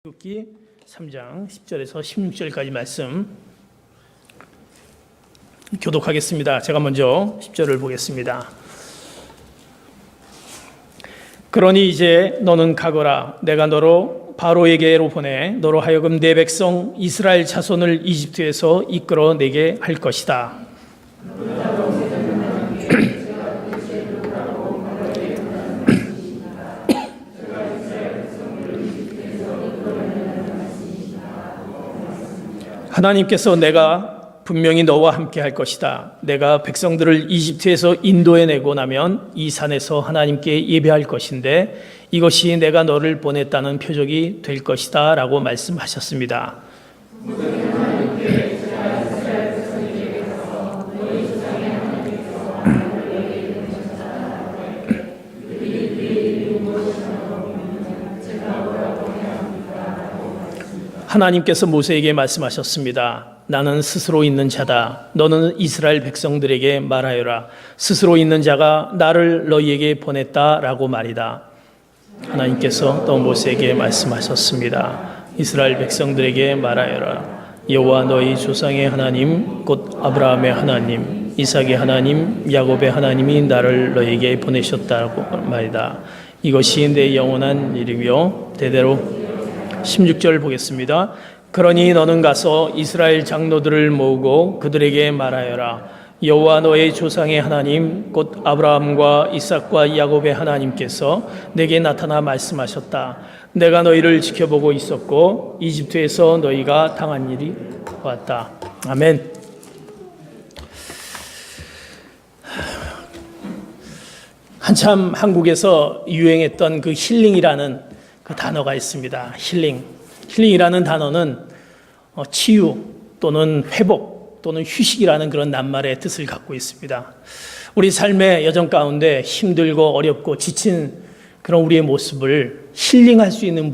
출애굽기 3장 10절에서 16절까지 말씀 교독하겠습니다. 제가 먼저 10절을 보겠습니다. 그러니 이제 너는 가거라. 내가 너로 바로에게로 보내 너로 하여금 내 백성 이스라엘 자손을 이집트에서 이끌어 내게 할 것이다. 하나님께서 내가 분명히 너와 함께 할 것이다. 내가 백성들을 이집트에서 인도해내고 나면 이 산에서 하나님께 예배할 것인데 이것이 내가 너를 보냈다는 표적이 될 것이다 라고 말씀하셨습니다. 하나님께서 모세에게 말씀하셨습니다. 나는 스스로 있는 자다. 너는 이스라엘 백성들에게 말하여라. 스스로 있는 자가 나를 너희에게 보냈다라고 말이다. 하나님께서 또 모세에게 말씀하셨습니다. 이스라엘 백성들에게 말하여라. 여호와 너희 조상의 하나님 곧 아브라함의 하나님, 이삭의 하나님, 야곱의 하나님이 나를 너희에게 보내셨다고 말이다. 이것이 내 영원한 이름이요 대대로 16절 보겠습니다. 그러니 너는 가서 이스라엘 장로들을 모으고 그들에게 말하여라. 여호와 너의 조상의 하나님 곧 아브라함과 이삭과 야곱의 하나님께서 내게 나타나 말씀하셨다. 내가 너희를 지켜보고 있었고 이집트에서 너희가 당한 일이 왔다. 아멘. 한참 한국에서 유행했던 그 힐링이라는 그 단어가 있습니다. 힐링이라는 단어는 치유 또는 회복 또는 휴식이라는 그런 낱말의 뜻을 갖고 있습니다. 우리 삶의 여정 가운데 힘들고 어렵고 지친 그런 우리의 모습을 힐링할 수 있는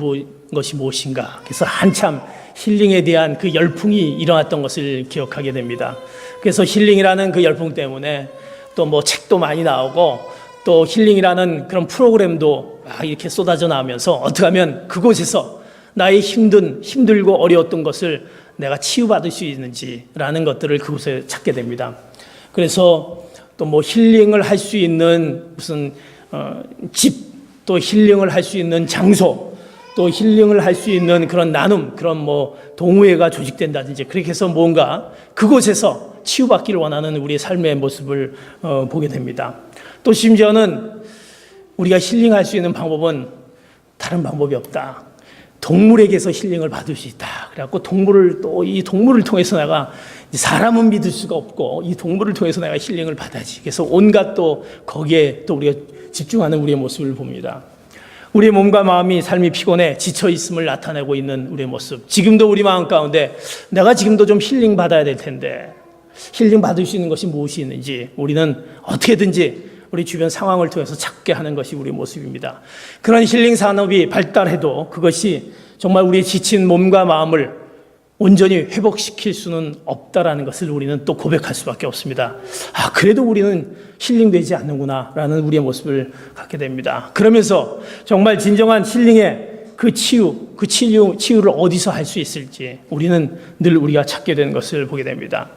것이 무엇인가. 그래서 한참 힐링에 대한 그 열풍이 일어났던 것을 기억하게 됩니다. 그래서 힐링이라는 그 열풍 때문에 또 뭐 책도 많이 나오고 또 힐링이라는 그런 프로그램도 막 이렇게 쏟아져 나오면서 어떻게 하면 그곳에서 나의 힘들고 어려웠던 것을 내가 치유받을 수 있는지라는 것들을 그곳에 찾게 됩니다. 그래서 또 뭐 힐링을 할 수 있는 무슨 집, 또 힐링을 할 수 있는 장소, 또 힐링을 할 수 있는 그런 나눔, 그런 뭐 동호회가 조직된다든지 그렇게 해서 뭔가 그곳에서 치유받기를 원하는 우리의 삶의 모습을 보게 됩니다. 또 심지어는 우리가 힐링할 수 있는 방법은 다른 방법이 없다. 동물에게서 힐링을 받을 수 있다. 그래갖고 이 동물을 통해서 내가 사람은 믿을 수가 없고 이 동물을 통해서 내가 힐링을 받아야지. 그래서 온갖 또 거기에 또 우리가 집중하는 우리의 모습을 봅니다. 우리의 몸과 마음이 삶이 피곤해 지쳐 있음을 나타내고 있는 우리의 모습. 지금도 우리 마음 가운데 내가 지금도 좀 힐링 받아야 될 텐데 힐링 받을 수 있는 것이 무엇이 있는지 우리는 어떻게든지 우리 주변 상황을 통해서 찾게 하는 것이 우리의 모습입니다. 그런 힐링 산업이 발달해도 그것이 정말 우리의 지친 몸과 마음을 온전히 회복시킬 수는 없다라는 것을 우리는 또 고백할 수밖에 없습니다. 그래도 우리는 힐링되지 않는구나 라는 우리의 모습을 갖게 됩니다. 그러면서 정말 진정한 힐링의 그 치유를 어디서 할 수 있을지 우리는 늘 우리가 찾게 되는 것을 보게 됩니다.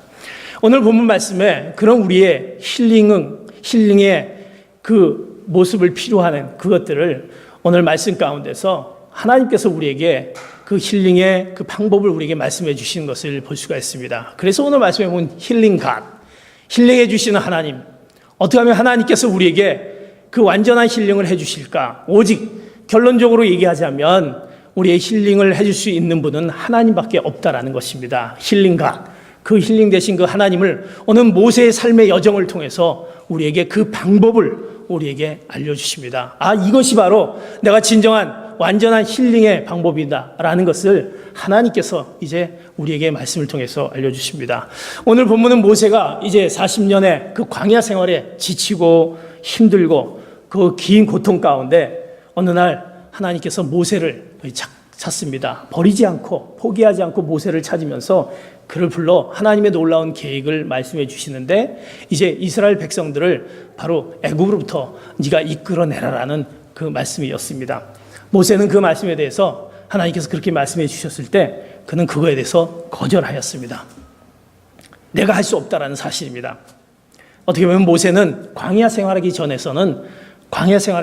오늘 본문 말씀에 그런 우리의 힐링의 그 모습을 필요하는 그것들을 오늘 말씀 가운데서 하나님께서 우리에게 그 힐링의 그 방법을 우리에게 말씀해 주시는 것을 볼 수가 있습니다. 그래서 오늘 말씀해 보면 힐링해 주시는 하나님, 어떻게 하면 하나님께서 우리에게 그 완전한 힐링을 해 주실까? 오직 결론적으로 얘기하자면 우리의 힐링을 해 줄 수 있는 분은 하나님밖에 없다라는 것입니다. 그 힐링 되신 그 하나님을 오늘 모세의 삶의 여정을 통해서 우리에게 그 방법을 우리에게 알려주십니다. 이것이 바로 내가 진정한 완전한 힐링의 방법이다라는 것을 하나님께서 이제 우리에게 말씀을 통해서 알려주십니다. 오늘 본문은 모세가 이제 40년의 그 광야 생활에 지치고 힘들고 그 긴 고통 가운데 어느 날 하나님께서 모세를 찾습니다. 버리지 않고 포기하지 않고 모세를 찾으면서 그를 불러 하나님의 놀라운 계획을 말씀해 주시는데 이제 이스라엘 백성들을 바로 애굽으로부터 네가 이끌어내라라는 그 말씀이었습니다. 모세는 그 말씀에 대해서 하나님께서 그렇게 말씀해 주셨을 때 그는 그거에 대해서 거절하였습니다. 내가 할 수 없다라는 사실입니다. 어떻게 보면 모세는 광야 생활하기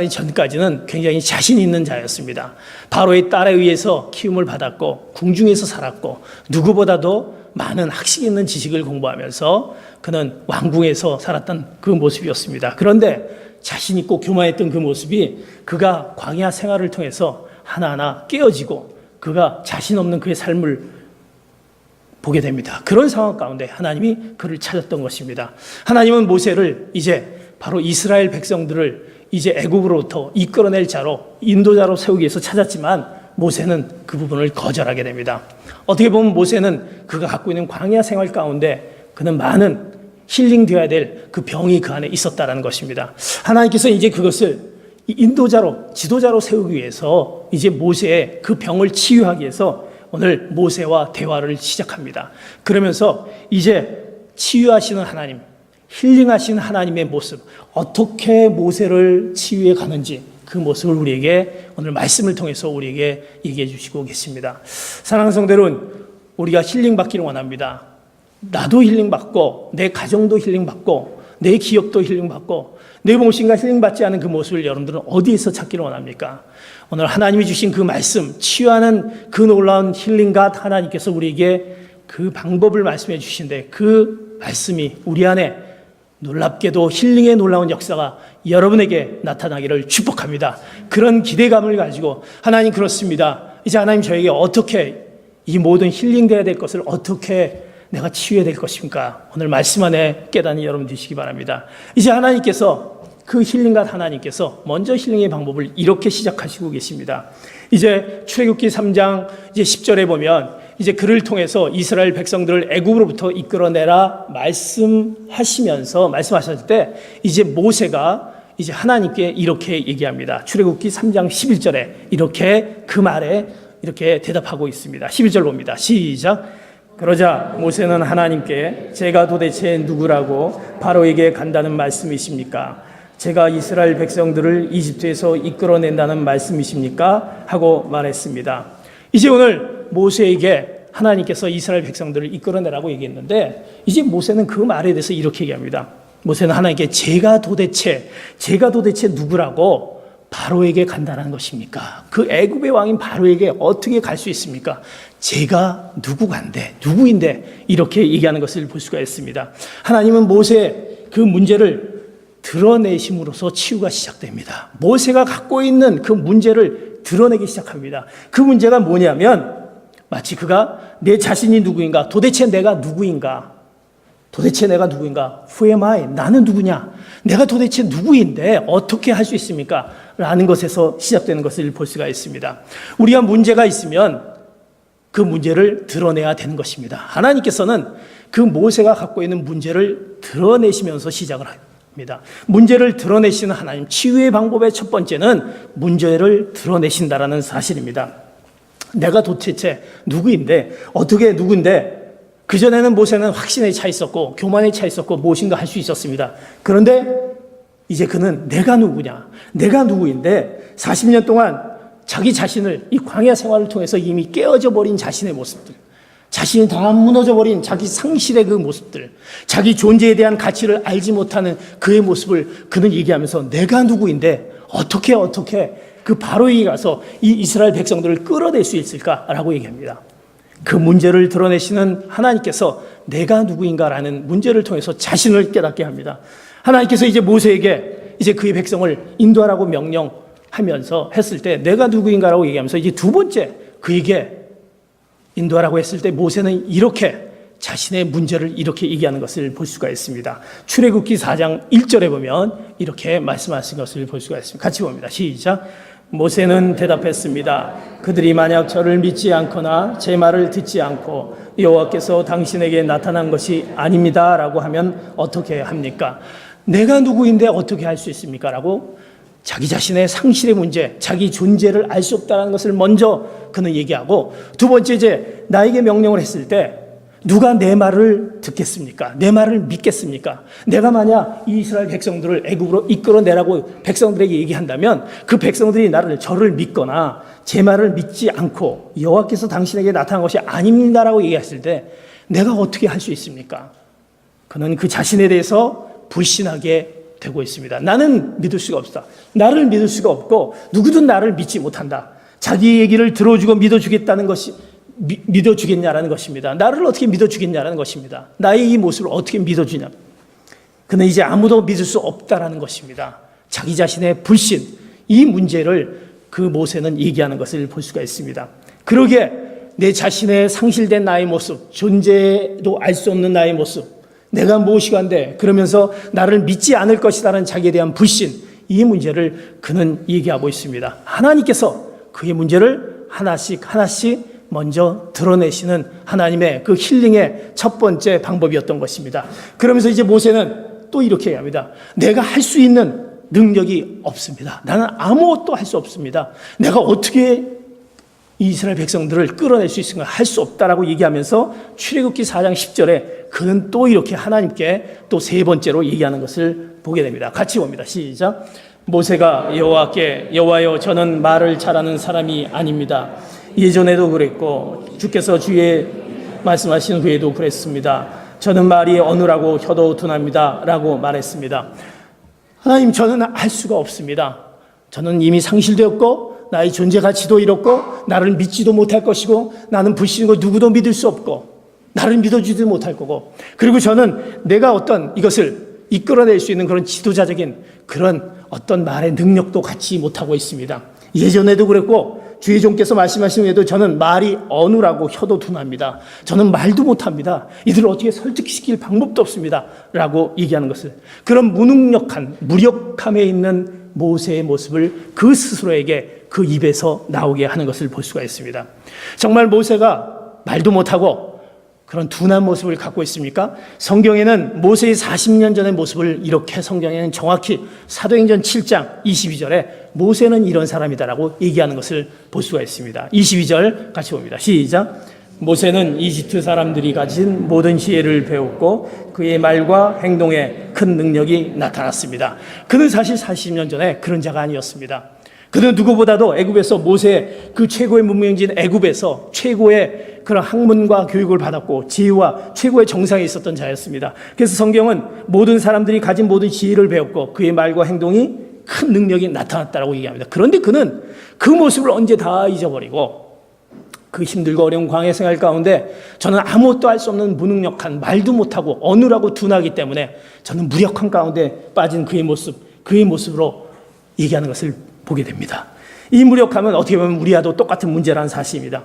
전까지는 굉장히 자신 있는 자였습니다. 바로의 딸에 의해서 키움을 받았고 궁중에서 살았고 누구보다도 많은 학식 있는 지식을 공부하면서 그는 왕궁에서 살았던 그 모습이었습니다. 그런데 자신 있고 교만했던 그 모습이 그가 광야 생활을 통해서 하나하나 깨어지고 그가 자신 없는 그의 삶을 보게 됩니다. 그런 상황 가운데 하나님이 그를 찾았던 것입니다. 하나님은 모세를 이제 바로 이스라엘 백성들을 이제 애국으로부터 이끌어낼 자로, 인도자로 세우기 위해서 찾았지만 모세는 그 부분을 거절하게 됩니다. 어떻게 보면 모세는 그가 갖고 있는 광야 생활 가운데 그는 많은 힐링되어야 될 그 병이 그 안에 있었다는 것입니다. 하나님께서 이제 그것을 인도자로, 지도자로 세우기 위해서 이제 모세의 그 병을 치유하기 위해서 오늘 모세와 대화를 시작합니다. 그러면서 이제 치유하시는 하나님, 힐링하시는 하나님의 모습, 어떻게 모세를 치유해 가는지 그 모습을 우리에게 오늘 말씀을 통해서 우리에게 얘기해 주시고 계십니다. 사랑하는 성도 여러분, 우리가 힐링 받기를 원합니다. 나도 힐링 받고 내 가정도 힐링 받고 내 기업도 힐링 받고 내 무엇인가 힐링 받지 않은 그 모습을 여러분들은 어디에서 찾기를 원합니까? 오늘 하나님이 주신 그 말씀, 치유하는 그 놀라운 힐링과 하나님께서 우리에게 그 방법을 말씀해 주신데 그 말씀이 우리 안에 놀랍게도 힐링의 놀라운 역사가 여러분에게 나타나기를 축복합니다. 그런 기대감을 가지고 하나님 그렇습니다. 이제 하나님 저에게 어떻게 이 모든 힐링돼야 될 것을 어떻게 내가 치유해야 될 것입니까? 오늘 말씀 안에 깨닫는 여러분 되시기 바랍니다. 이제 하나님께서 그 힐링과 하나님께서 먼저 힐링의 방법을 이렇게 시작하시고 계십니다. 이제 출애굽기 3장 이제 10절에 보면 이제 그를 통해서 이스라엘 백성들을 애굽으로부터 이끌어내라 말씀하셨을 때 이제 모세가 이제 하나님께 이렇게 얘기합니다. 출애굽기 3장 11절에 이렇게 그 말에 이렇게 대답하고 있습니다. 11절 봅니다. 시작. 그러자 모세는 하나님께 제가 도대체 누구라고 바로에게 간다는 말씀이십니까? 제가 이스라엘 백성들을 이집트에서 이끌어낸다는 말씀이십니까? 하고 말했습니다. 이제 오늘 모세에게 하나님께서 이스라엘 백성들을 이끌어내라고 얘기했는데 이제 모세는 그 말에 대해서 이렇게 얘기합니다. 모세는 하나님께 제가 도대체 누구라고 바로에게 간다는 것입니까? 그 애굽의 왕인 바로에게 어떻게 갈 수 있습니까? 제가 누구인데 이렇게 얘기하는 것을 볼 수가 있습니다. 하나님은 모세의 그 문제를 드러내심으로써 치유가 시작됩니다. 모세가 갖고 있는 그 문제를 드러내기 시작합니다. 그 문제가 뭐냐면 마치 그가 내 자신이 누구인가? 도대체 내가 누구인가? Who am I? 나는 누구냐? 내가 도대체 누구인데 어떻게 할 수 있습니까? 라는 것에서 시작되는 것을 볼 수가 있습니다. 우리가 문제가 있으면 그 문제를 드러내야 되는 것입니다. 하나님께서는 그 모세가 갖고 있는 문제를 드러내시면서 시작을 합니다. 문제를 드러내시는 하나님, 치유의 방법의 첫 번째는 문제를 드러내신다라는 사실입니다. 내가 도대체 누구인데 어떻게 누군데 그전에는 모세는 확신에 차 있었고 교만에 차 있었고 무엇인가 할 수 있었습니다. 그런데 이제 그는 내가 누구인데 40년 동안 자기 자신을 이 광야 생활을 통해서 이미 깨어져 버린 자신의 모습들, 자신이 다 무너져 버린 자기 상실의 그 모습들, 자기 존재에 대한 가치를 알지 못하는 그의 모습을 그는 얘기하면서 내가 누구인데 어떻게 그 바로에게 가서 이 이스라엘 백성들을 끌어낼 수 있을까라고 얘기합니다. 그 문제를 드러내시는 하나님께서 내가 누구인가라는 문제를 통해서 자신을 깨닫게 합니다. 하나님께서 이제 모세에게 이제 그의 백성을 인도하라고 명령하면서 했을 때 내가 누구인가라고 얘기하면서 이제 두 번째 그에게 인도하라고 했을 때 모세는 이렇게 자신의 문제를 이렇게 얘기하는 것을 볼 수가 있습니다. 출애굽기 4장 1절에 보면 이렇게 말씀하신 것을 볼 수가 있습니다. 같이 봅니다. 시작. 모세는 대답했습니다. 그들이 만약 저를 믿지 않거나 제 말을 듣지 않고 여호와께서 당신에게 나타난 것이 아닙니다라고 하면 어떻게 합니까? 내가 누구인데 어떻게 할 수 있습니까? 라고 자기 자신의 상실의 문제, 자기 존재를 알 수 없다는 것을 먼저 그는 얘기하고 두 번째 이제 나에게 명령을 했을 때 누가 내 말을 듣겠습니까? 내 말을 믿겠습니까? 내가 만약 이 이스라엘 백성들을 애굽으로 이끌어내라고 백성들에게 얘기한다면 그 백성들이 저를 믿거나 제 말을 믿지 않고 여호와께서 당신에게 나타난 것이 아닙니다라고 얘기했을 때 내가 어떻게 할 수 있습니까? 그는 그 자신에 대해서 불신하게 되고 있습니다. 나는 믿을 수가 없다. 나를 믿을 수가 없고 누구든 나를 믿지 못한다. 자기 얘기를 들어주고 믿어주겠냐라는 것입니다. 나를 어떻게 믿어주겠냐라는 것입니다. 나의 이 모습을 어떻게 믿어주냐. 그는 이제 아무도 믿을 수 없다라는 것입니다. 자기 자신의 불신, 이 문제를 그 모세는 얘기하는 것을 볼 수가 있습니다. 그러기에 내 자신의 상실된 나의 모습, 존재도 알 수 없는 나의 모습, 내가 무엇이간데 그러면서 나를 믿지 않을 것이라는 자기에 대한 불신, 이 문제를 그는 얘기하고 있습니다. 하나님께서 그의 문제를 하나씩 먼저 드러내시는 하나님의 그 힐링의 첫 번째 방법이었던 것입니다. 그러면서 이제 모세는 또 이렇게 얘기합니다. 내가 할 수 있는 능력이 없습니다. 나는 아무것도 할 수 없습니다. 내가 어떻게 이스라엘 백성들을 끌어낼 수 있을까? 할 수 없다라고 얘기하면서 출애굽기 4장 10절에 그는 또 이렇게 하나님께 또 세 번째로 얘기하는 것을 보게 됩니다. 같이 봅니다. 시작. 모세가 여호와께 여호와여 저는 말을 잘하는 사람이 아닙니다. 예전에도 그랬고 주께서 주의 말씀하신 후에도 그랬습니다. 저는 말이 어눌하고 혀도 둔합니다 라고 말했습니다. 하나님, 저는 할 수가 없습니다. 저는 이미 상실되었고 나의 존재 가치도 잃었고 나를 믿지도 못할 것이고 나는 불신이고 누구도 믿을 수 없고 나를 믿어주지도 못할 거고, 그리고 저는 내가 어떤 이것을 이끌어낼 수 있는 그런 지도자적인 그런 어떤 말의 능력도 갖지 못하고 있습니다. 예전에도 그랬고 주의 종께서 말씀하신 후에도 저는 말이 어눌하고 혀도 둔합니다. 저는 말도 못합니다. 이들을 어떻게 설득시킬 방법도 없습니다 라고 얘기하는 것을, 그런 무력함에 있는 모세의 모습을 그 스스로에게 그 입에서 나오게 하는 것을 볼 수가 있습니다. 정말 모세가 말도 못하고 그런 둔한 모습을 갖고 있습니까? 성경에는 모세의 40년 전의 모습을 이렇게 성경에는 정확히 사도행전 7장 22절에 모세는 이런 사람이다라고 얘기하는 것을 볼 수가 있습니다. 22절 같이 봅니다. 시작. 모세는 이집트 사람들이 가진 모든 지혜를 배웠고 그의 말과 행동에 큰 능력이 나타났습니다. 그는 사실 40년 전에 그런 자가 아니었습니다. 그는 누구보다도 애굽에서 모세 그 최고의 문명지인 애굽에서 최고의 그런 학문과 교육을 받았고 지혜와 최고의 정상에 있었던 자였습니다. 그래서 성경은 모든 사람들이 가진 모든 지혜를 배웠고 그의 말과 행동이 큰 능력이 나타났다고 얘기합니다. 그런데 그는 그 모습을 언제 다 잊어버리고 그 힘들고 어려운 광야 생활 가운데 저는 아무것도 할 수 없는 무능력한, 말도 못하고 어눌하고 둔하기 때문에 저는 무력한 가운데 빠진 그의 모습으로 얘기하는 것을 보게 됩니다. 이 무력함은 어떻게 보면 우리와도 똑같은 문제라는 사실입니다.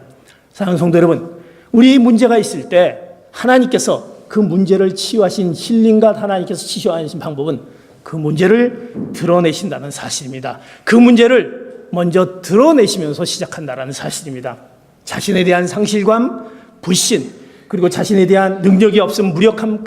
사랑하는 성도 여러분, 우리 문제가 있을 때 하나님께서 그 문제를 치유하신 힐링과 하나님께서 치유하신 방법은 그 문제를 드러내신다는 사실입니다. 그 문제를 먼저 드러내시면서 시작한다는 사실입니다. 자신에 대한 상실감, 불신, 그리고 자신에 대한 능력이 없음, 무력함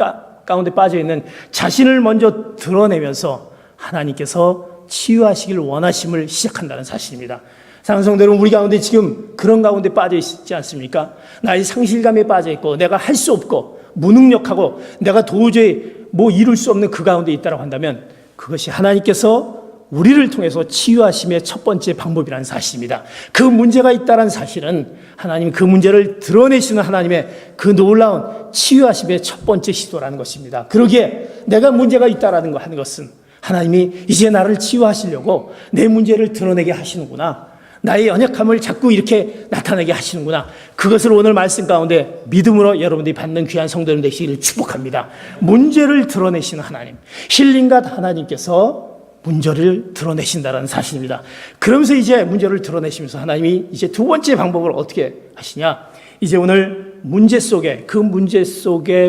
가운데 빠져있는 자신을 먼저 드러내면서 하나님께서 치유하시길 원하심을 시작한다는 사실입니다. 사랑하는 성도 여러분, 우리 가운데 지금 그런 가운데 빠져 있지 않습니까? 나의 상실감에 빠져 있고 내가 할 수 없고 무능력하고 내가 도저히 이룰 수 없는 그 가운데 있다고 한다면 그것이 하나님께서 우리를 통해서 치유하심의 첫 번째 방법이라는 사실입니다. 그 문제가 있다는 사실은 하나님 그 문제를 드러내시는 하나님의 그 놀라운 치유하심의 첫 번째 시도라는 것입니다. 그러기에 내가 문제가 있다라는 거 하는 것은 하나님이 이제 나를 치유하시려고 내 문제를 드러내게 하시는구나. 나의 연약함을 자꾸 이렇게 나타내게 하시는구나. 그것을 오늘 말씀 가운데 믿음으로 여러분들이 받는 귀한 성도들 되시기를 축복합니다. 문제를 드러내시는 하나님, 힐링과 하나님께서 문제를 드러내신다는 사실입니다. 그러면서 이제 문제를 드러내시면서 하나님이 이제 두 번째 방법을 어떻게 하시냐? 이제 오늘 문제 속에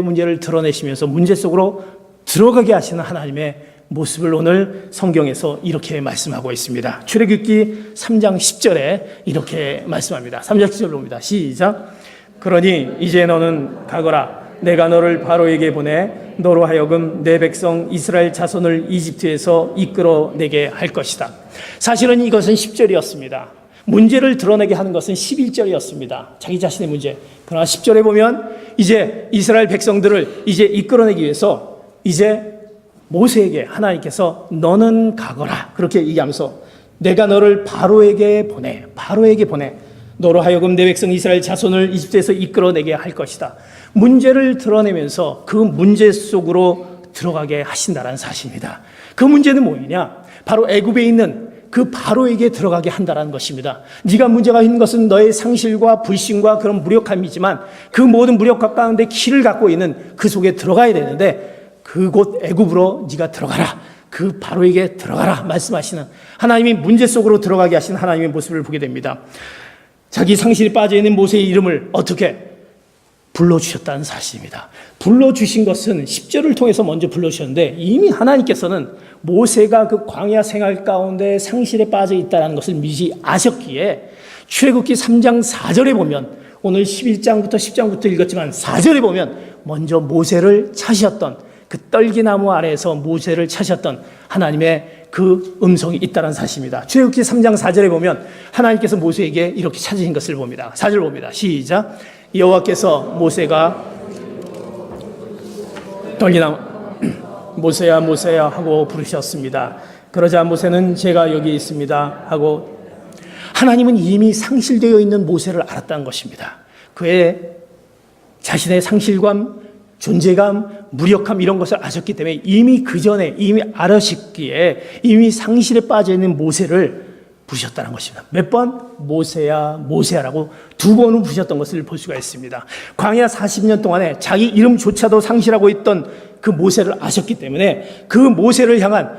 문제를 드러내시면서 문제 속으로 들어가게 하시는 하나님의 모습을 오늘 성경에서 이렇게 말씀하고 있습니다. 출애굽기 3장 10절에 이렇게 말씀합니다. 3장 10절로 봅니다. 시작. 그러니 이제 너는 가거라. 내가 너를 바로에게 보내 너로 하여금 내 백성 이스라엘 자손을 이집트에서 이끌어내게 할 것이다. 사실은 이것은 10절이었습니다. 문제를 드러내게 하는 것은 11절이었습니다. 자기 자신의 문제. 그러나 10절에 보면 이제 이스라엘 백성들을 이제 이끌어내기 위해서 이제 모세에게 하나님께서 너는 가거라 그렇게 얘기하면서 내가 너를 바로에게 보내. 너로 하여금 내 백성 이스라엘 자손을 이집트에서 이끌어내게 할 것이다. 문제를 드러내면서 그 문제 속으로 들어가게 하신다는 사실입니다. 그 문제는 뭐냐? 바로 애굽에 있는 그 바로에게 들어가게 한다는 것입니다. 네가 문제가 있는 것은 너의 상실과 불신과 그런 무력함이지만 그 모든 무력함 가운데 키를 갖고 있는 그 속에 들어가야 되는데 그곳 애굽으로 네가 들어가라. 그 바로에게 들어가라 말씀하시는 하나님이 문제 속으로 들어가게 하신 하나님의 모습을 보게 됩니다. 자기 상실이 빠져있는 모세의 이름을 어떻게 불러주셨다는 사실입니다. 불러주신 것은 10절을 통해서 먼저 불러주셨는데 이미 하나님께서는 모세가 그 광야 생활 가운데 상실에 빠져 있다는 것을 미리 아셨기에 출애굽기 3장 4절에 보면 오늘 11장부터 10장부터 읽었지만 4절에 보면 먼저 모세를 찾으셨던 그 떨기나무 아래에서 모세를 찾으셨던 하나님의 그 음성이 있다는 사실입니다. 출애굽기 3장 4절에 보면 하나님께서 모세에게 이렇게 찾으신 것을 봅니다. 4절 봅니다. 시작. 여호와께서 모세가 떨기나무 모세야 모세야 하고 부르셨습니다. 그러자 모세는 제가 여기 있습니다 하고 하나님은 이미 상실되어 있는 모세를 알았다는 것입니다. 그의 자신의 상실감, 존재감, 무력함 이런 것을 아셨기 때문에 이미 그 전에 이미 알으셨기에 이미 상실에 빠져 있는 모세를 부르셨다는 것입니다. 몇 번? 모세야 모세야라고 2번을 부르셨던 것을 볼 수가 있습니다. 광야 40년 동안에 자기 이름조차도 상실하고 있던 그 모세를 아셨기 때문에 그 모세를 향한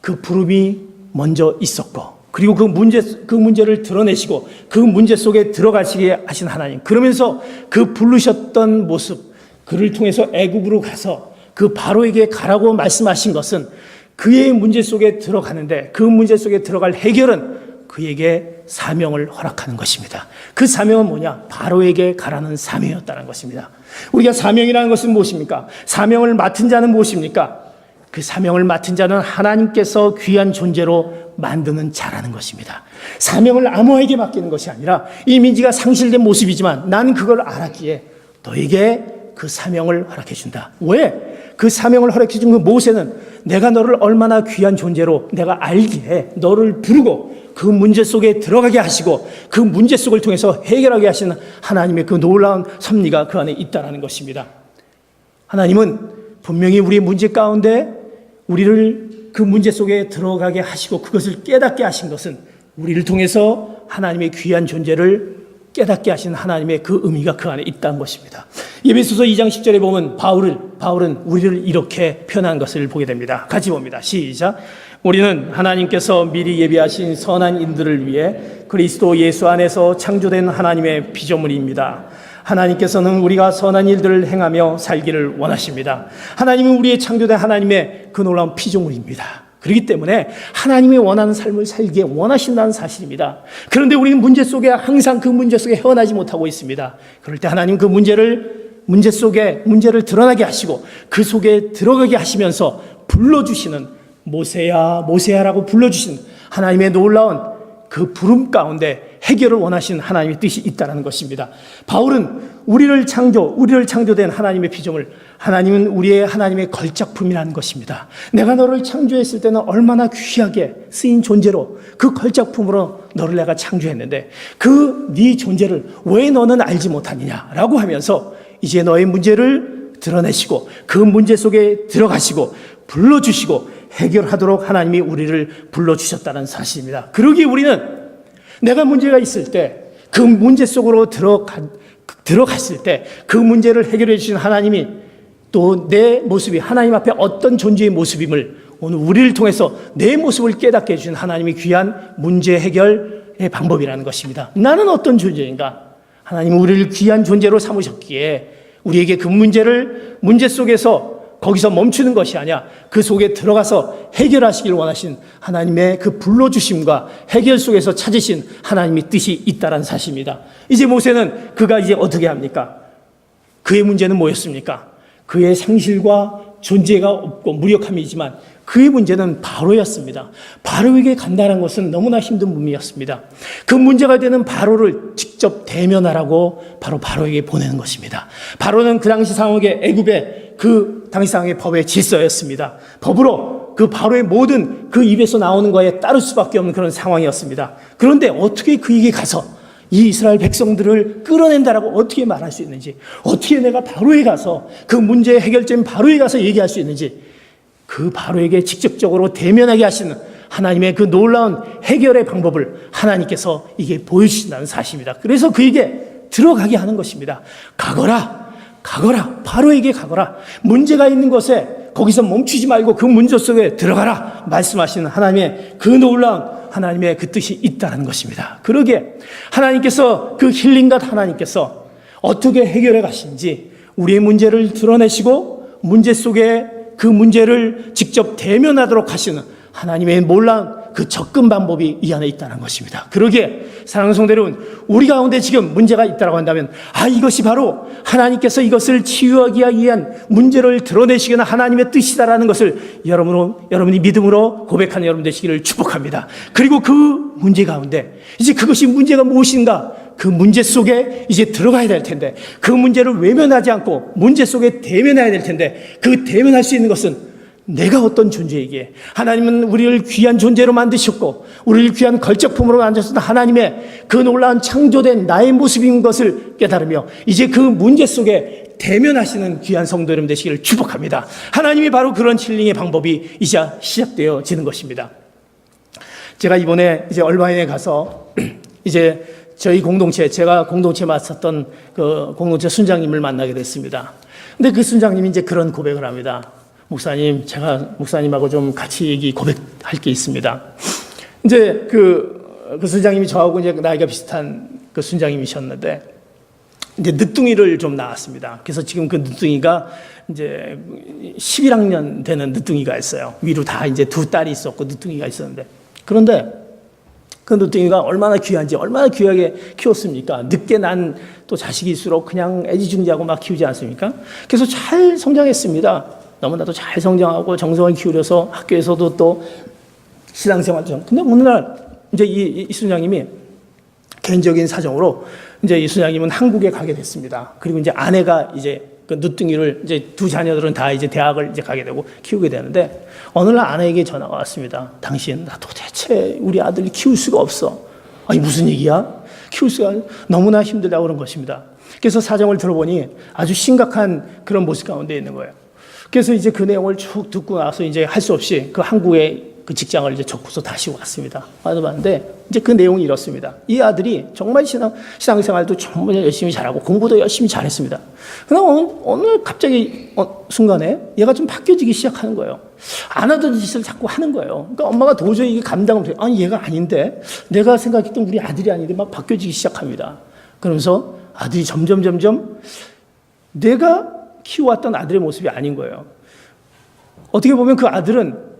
그 부름이 먼저 있었고 그리고 그 문제를 드러내시고 그 문제 속에 들어가시게 하신 하나님 그러면서 그 부르셨던 모습 그를 통해서 애굽으로 가서 그 바로에게 가라고 말씀하신 것은 그의 문제 속에 들어가는데 그 문제 속에 들어갈 해결은 그에게 사명을 허락하는 것입니다. 그 사명은 뭐냐? 바로에게 가라는 사명이었다는 것입니다. 우리가 사명이라는 것은 무엇입니까? 사명을 맡은 자는 무엇입니까? 그 사명을 맡은 자는 하나님께서 귀한 존재로 만드는 자라는 것입니다. 사명을 아무에게 맡기는 것이 아니라 이 민지가 상실된 모습이지만 나는 그걸 알았기에 너에게 그 사명을 허락해 준다. 왜? 그 사명을 허락해 준 그 모세는 내가 너를 얼마나 귀한 존재로 내가 알기에 너를 부르고 그 문제 속에 들어가게 하시고 그 문제 속을 통해서 해결하게 하시는 하나님의 그 놀라운 섭리가 그 안에 있다는 것입니다. 하나님은 분명히 우리의 문제 가운데 우리를 그 문제 속에 들어가게 하시고 그것을 깨닫게 하신 것은 우리를 통해서 하나님의 귀한 존재를 깨닫게 하신 하나님의 그 의미가 그 안에 있다는 것입니다. 에베소서 2장 10절에 보면 바울은 우리를 이렇게 표현한 것을 보게 됩니다. 같이 봅니다. 시작. 우리는 하나님께서 미리 예비하신 선한 인들을 위해 그리스도 예수 안에서 창조된 하나님의 피조물입니다. 하나님께서는 우리가 선한 일들을 행하며 살기를 원하십니다. 하나님은 우리의 창조된 하나님의 그 놀라운 피조물입니다. 그렇기 때문에 하나님이 원하는 삶을 살기에 원하신다는 사실입니다. 그런데 우리는 문제 속에 항상 그 문제 속에 헤어나지 못하고 있습니다. 그럴 때 하나님 그 문제를 드러나게 하시고 그 속에 들어가게 하시면서 불러주시는 모세야 모세야라고 불러주신 하나님의 놀라운 그 부름 가운데 해결을 원하신 하나님의 뜻이 있다는 것입니다. 바울은 우리를 창조된 하나님의 피조물, 하나님은 우리의 하나님의 걸작품이라는 것입니다. 내가 너를 창조했을 때는 얼마나 귀하게 쓰인 존재로 그 걸작품으로 너를 내가 창조했는데 그 네 존재를 왜 너는 알지 못하느냐라고 하면서 이제 너의 문제를 드러내시고 그 문제 속에 들어가시고 불러주시고 해결하도록 하나님이 우리를 불러주셨다는 사실입니다. 그러기에 우리는 내가 문제가 있을 때 그 문제 속으로 들어갔을 때 그 문제를 해결해 주신 하나님이 또 내 모습이 하나님 앞에 어떤 존재의 모습임을 오늘 우리를 통해서 내 모습을 깨닫게 해주신 하나님이 귀한 문제 해결의 방법이라는 것입니다. 나는 어떤 존재인가? 하나님은 우리를 귀한 존재로 삼으셨기에 우리에게 그 문제 속에서 거기서 멈추는 것이 아니야. 그 속에 들어가서 해결하시길 원하신 하나님의 그 불러주심과 해결 속에서 찾으신 하나님의 뜻이 있다는 사실입니다. 이제 모세는 그가 이제 어떻게 합니까? 그의 문제는 뭐였습니까? 그의 상실과 존재가 없고 무력함이지만 그의 문제는 바로였습니다. 바로에게 간다는 것은 너무나 힘든 문제였습니다. 그 문제가 되는 바로를 직접 대면하라고 바로에게 보내는 것입니다. 바로는 그 당시 상황의 애굽의 그 당시 상황의 법의 질서였습니다. 법으로 그 바로의 모든 그 입에서 나오는 거에 따를 수밖에 없는 그런 상황이었습니다. 그런데 어떻게 그에게 가서 이 이스라엘 백성들을 끌어낸다라고 어떻게 말할 수 있는지, 어떻게 내가 바로에 가서 그 문제의 해결점인 바로에 가서 얘기할 수 있는지, 그 바로에게 직접적으로 대면하게 하시는 하나님의 그 놀라운 해결의 방법을 하나님께서 이게 보여주신다는 사실입니다. 그래서 그에게 들어가게 하는 것입니다. 가거라, 바로에게 가거라. 문제가 있는 곳에 거기서 멈추지 말고 그 문제 속에 들어가라 말씀하시는 하나님의 그 놀라운 하나님의 그 뜻이 있다는 것입니다. 그러기에 하나님께서 그 힐링갓 하나님께서 어떻게 해결해 가시는지 우리의 문제를 드러내시고 문제 속에 그 문제를 직접 대면하도록 하시는 하나님의 놀라운 그 접근 방법이 이 안에 있다는 것입니다. 그러기에 사랑하는 성도 여러분, 우리 가운데 지금 문제가 있다고 한다면 이것이 바로 하나님께서 이것을 치유하기 위한 문제를 드러내시거나 하나님의 뜻이다라는 것을 여러분이 믿음으로 고백하는 여러분 되시기를 축복합니다. 그리고 그 문제 가운데 이제 그것이 문제가 무엇인가, 그 문제 속에 이제 들어가야 될 텐데, 그 문제를 외면하지 않고 문제 속에 대면해야 될 텐데, 그 대면할 수 있는 것은 내가 어떤 존재이기에 하나님은 우리를 귀한 존재로 만드셨고 우리를 귀한 걸작품으로 만드셨던 하나님의 그 놀라운 창조된 나의 모습인 것을 깨달으며 이제 그 문제 속에 대면하시는 귀한 성도 여러분 되시기를 축복합니다. 하나님이 바로 그런 힐링의 방법이 이제 시작되어지는 것입니다. 제가 이번에 이제 얼마에 가서 이제 저희 공동체, 제가 공동체 맡았던 그 공동체 순장님을 만나게 됐습니다. 근데 그 순장님이 이제 그런 고백을 합니다. 목사님, 제가 목사님하고 좀 같이 고백할 게 있습니다. 이제 그 순장님이 저하고 이제 나이가 비슷한 그 순장님이셨는데, 이제 늦둥이를 좀 낳았습니다. 그래서 지금 그 늦둥이가 이제 11학년 되는 늦둥이가 있어요. 위로 다 이제 두 딸이 있었고 늦둥이가 있었는데, 그런데 그 늦둥이가 얼마나 귀한지, 얼마나 귀하게 키웠습니까? 늦게 난 또 자식일수록 그냥 애지중지하고 막 키우지 않습니까? 그래서 잘 성장했습니다. 너무나도 잘 성장하고 정성을 기울여서 학교에서도 또 신앙생활 좀. 근데 어느 날 이제 이 순장님이 개인적인 사정으로 이제 이 순장님은 한국에 가게 됐습니다. 그리고 이제 아내가 이제 그 늦둥이를 이제 두 자녀들은 다 이제 대학을 이제 가게 되고 키우게 되는데, 어느 날 아내에게 전화가 왔습니다. 당신, 나 도대체 우리 아들을 키울 수가 없어. 아니 무슨 얘기야? 키울 수가 너무나 힘들다고 그런 것입니다. 그래서 사정을 들어보니 아주 심각한 그런 모습 가운데 있는 거예요. 그래서 이제 그 내용을 쭉 듣고 나서 이제 할 수 없이 그 한국의 그 직장을 이제 접고서 다시 왔습니다. 왔는데 이제 그 내용이 이렇습니다. 이 아들이 정말 신앙생활도 정말 열심히 잘하고 공부도 열심히 잘했습니다. 그러나 어느 갑자기 순간에 얘가 좀 바뀌어지기 시작하는 거예요. 안 하던 짓을 자꾸 하는 거예요. 그러니까 엄마가 도저히 이게 감당을 못해요. 아니 얘가 아닌데, 내가 생각했던 우리 아들이 아닌데 막 바뀌어지기 시작합니다. 그러면서 아들이 점점 내가 키워왔던 아들의 모습이 아닌 거예요. 어떻게 보면 그 아들은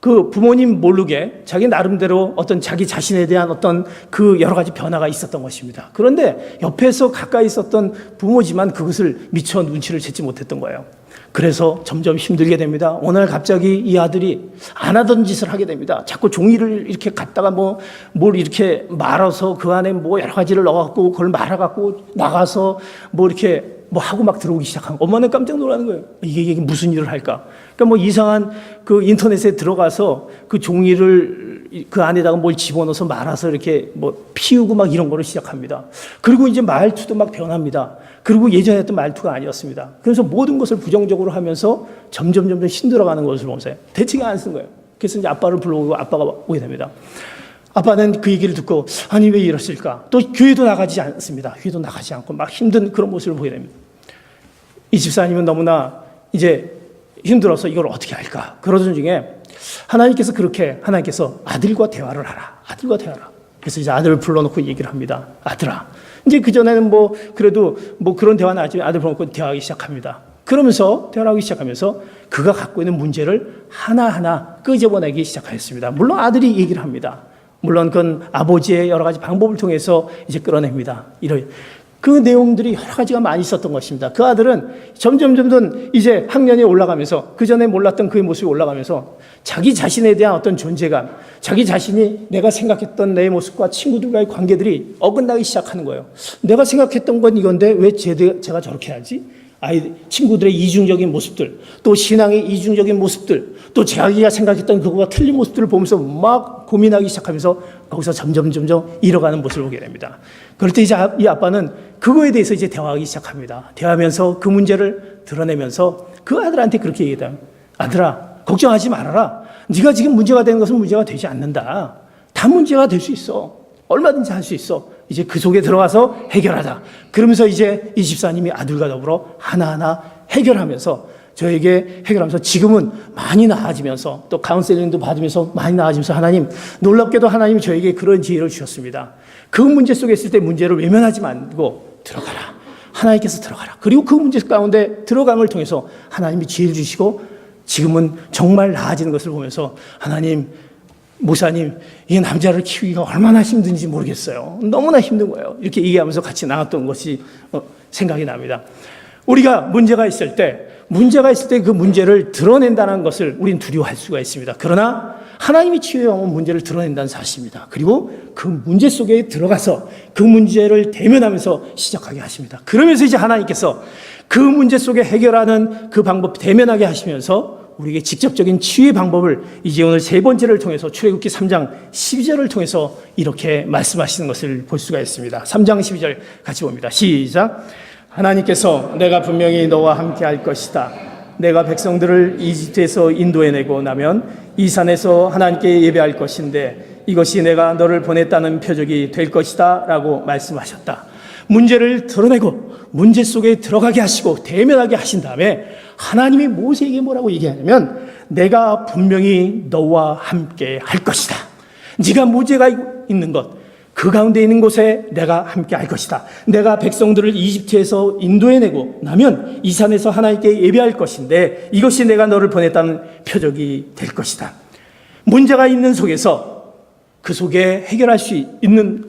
그 부모님 모르게 자기 나름대로 어떤 자기 자신에 대한 어떤 그 여러 가지 변화가 있었던 것입니다. 그런데 옆에서 가까이 있었던 부모지만 그것을 미처 눈치를 채지 못했던 거예요. 그래서 점점 힘들게 됩니다. 어느 날 갑자기 이 아들이 안 하던 짓을 하게 됩니다. 자꾸 종이를 이렇게 갖다가 뭘 이렇게 말아서 그 안에 여러 가지를 넣어갖고 그걸 말아갖고 나가서 이렇게 하고 막 들어오기 시작한 거예요. 엄마는 깜짝 놀라는 거예요. 이게 무슨 일을 할까? 그러니까 이상한 그 인터넷에 들어가서 그 종이를 그 안에다가 뭘 집어넣어서 말아서 이렇게 피우고 막 이런 거를 시작합니다. 그리고 이제 말투도 막 변합니다. 그리고 예전에 했던 말투가 아니었습니다. 그래서 모든 것을 부정적으로 하면서 점점 힘들어가는 것을 보면서 대책이 안 쓴 거예요. 그래서 이제 아빠를 불러오고 아빠가 오게 됩니다. 아빠는 그 얘기를 듣고 아니 왜 이랬을까? 또 교회도 나가지 않습니다. 교회도 나가지 않고 막 힘든 그런 모습을 보게 됩니다. 이 집사님은 너무나 이제 힘들어서 이걸 어떻게 할까? 그러던 중에 하나님께서 아들과 대화를 하라. 아들과 대화하라. 그래서 이제 아들을 불러놓고 얘기를 합니다. 아들아. 이제 그전에는 그래도 그런 대화는 아니지만 아들 불러놓고 대화하기 시작합니다. 그러면서 대화를 하기 시작하면서 그가 갖고 있는 문제를 하나하나 끄집어내기 시작하였습니다. 물론 아들이 얘기를 합니다. 물론 그건 아버지의 여러 가지 방법을 통해서 이제 끌어냅니다. 그 내용들이 여러 가지가 많이 있었던 것입니다. 그 아들은 점점 이제 학년이 올라가면서 그 전에 몰랐던 그의 모습이 올라가면서 자기 자신에 대한 어떤 존재감, 자기 자신이 내가 생각했던 내 모습과 친구들과의 관계들이 어긋나기 시작하는 거예요. 내가 생각했던 건 이건데 왜 제가 저렇게 하지? 친구들의 이중적인 모습들, 또 신앙의 이중적인 모습들, 또 자기가 생각했던 그거와 틀린 모습들을 보면서 막 고민하기 시작하면서 거기서 점점 잃어가는 모습을 보게 됩니다. 그럴 때 이제 이 아빠는 그거에 대해서 이제 대화하기 시작합니다. 대화하면서 그 문제를 드러내면서 그 아들한테 그렇게 얘기해요. 아들아, 걱정하지 말아라. 네가 지금 문제가 되는 것은 문제가 되지 않는다. 다 문제가 될 수 있어. 얼마든지 할 수 있어. 이제 그 속에 들어가서 해결하자. 그러면서 이제 이 집사님이 아들과 더불어 하나하나 해결하면서 저에게 해결하면서 지금은 많이 나아지면서 또 카운셀링도 받으면서 많이 나아지면서 하나님, 놀랍게도 하나님이 저에게 그런 지혜를 주셨습니다. 그 문제 속에 있을 때 문제를 외면하지 말고 들어가라. 하나님께서 들어가라. 그리고 그 문제 가운데 들어감을 통해서 하나님이 지혜를 주시고 지금은 정말 나아지는 것을 보면서 하나님, 목사님, 이 남자를 키우기가 얼마나 힘든지 모르겠어요. 너무나 힘든 거예요. 이렇게 얘기하면서 같이 나눴던 것이 생각이 납니다. 우리가 문제가 있을 때 그 문제를 드러낸다는 것을 우린 두려워할 수가 있습니다. 그러나 하나님이 치유의 영은 문제를 드러낸다는 사실입니다. 그리고 그 문제 속에 들어가서 그 문제를 대면하면서 시작하게 하십니다. 그러면서 이제 하나님께서 그 문제 속에 해결하는 그 방법 대면하게 하시면서 우리에게 직접적인 치유의 방법을 이제 오늘 세 번째를 통해서 출애굽기 3장 12절을 통해서 이렇게 말씀하시는 것을 볼 수가 있습니다. 3장 12절 같이 봅니다. 시작. 하나님께서 내가 분명히 너와 함께 할 것이다. 내가 백성들을 이집트에서 인도해내고 나면 이 산에서 하나님께 예배할 것인데 이것이 내가 너를 보냈다는 표적이 될 것이다 라고 말씀하셨다. 문제를 드러내고 문제 속에 들어가게 하시고 대면하게 하신 다음에 하나님이 모세에게 뭐라고 얘기하냐면 내가 분명히 너와 함께 할 것이다. 네가 문제가 있는 것, 그 가운데 있는 곳에 내가 함께 할 것이다. 내가 백성들을 이집트에서 인도해내고 나면 이 산에서 하나님께 예배할 것인데 이것이 내가 너를 보냈다는 표적이 될 것이다. 문제가 있는 속에서 그 속에 해결할 수 있는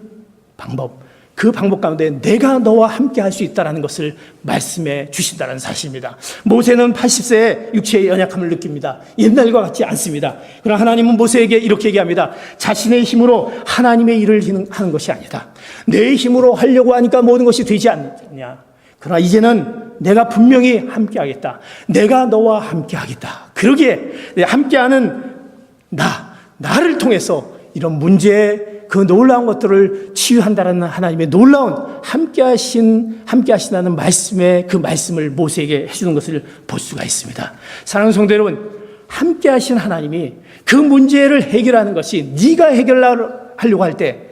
방법, 그 방법 가운데 내가 너와 함께 할 수 있다는 것을 말씀해 주신다는 사실입니다. 모세는 80세에 육체의 연약함을 느낍니다. 옛날과 같지 않습니다. 그러나 하나님은 모세에게 이렇게 얘기합니다. 자신의 힘으로 하나님의 일을 하는 것이 아니다. 내 힘으로 하려고 하니까 모든 것이 되지 않느냐. 그러나 이제는 내가 분명히 함께 하겠다. 내가 너와 함께 하겠다. 그러기에 함께하는 나를 통해서 이런 문제에 그 놀라운 것들을 치유한다는 하나님의 놀라운 함께 하신다는 말씀의 그 말씀을 모세에게 해주는 것을 볼 수가 있습니다. 사랑하는 성도 여러분, 함께 하신 하나님이 그 문제를 해결하는 것이 네가 해결하려고 할 때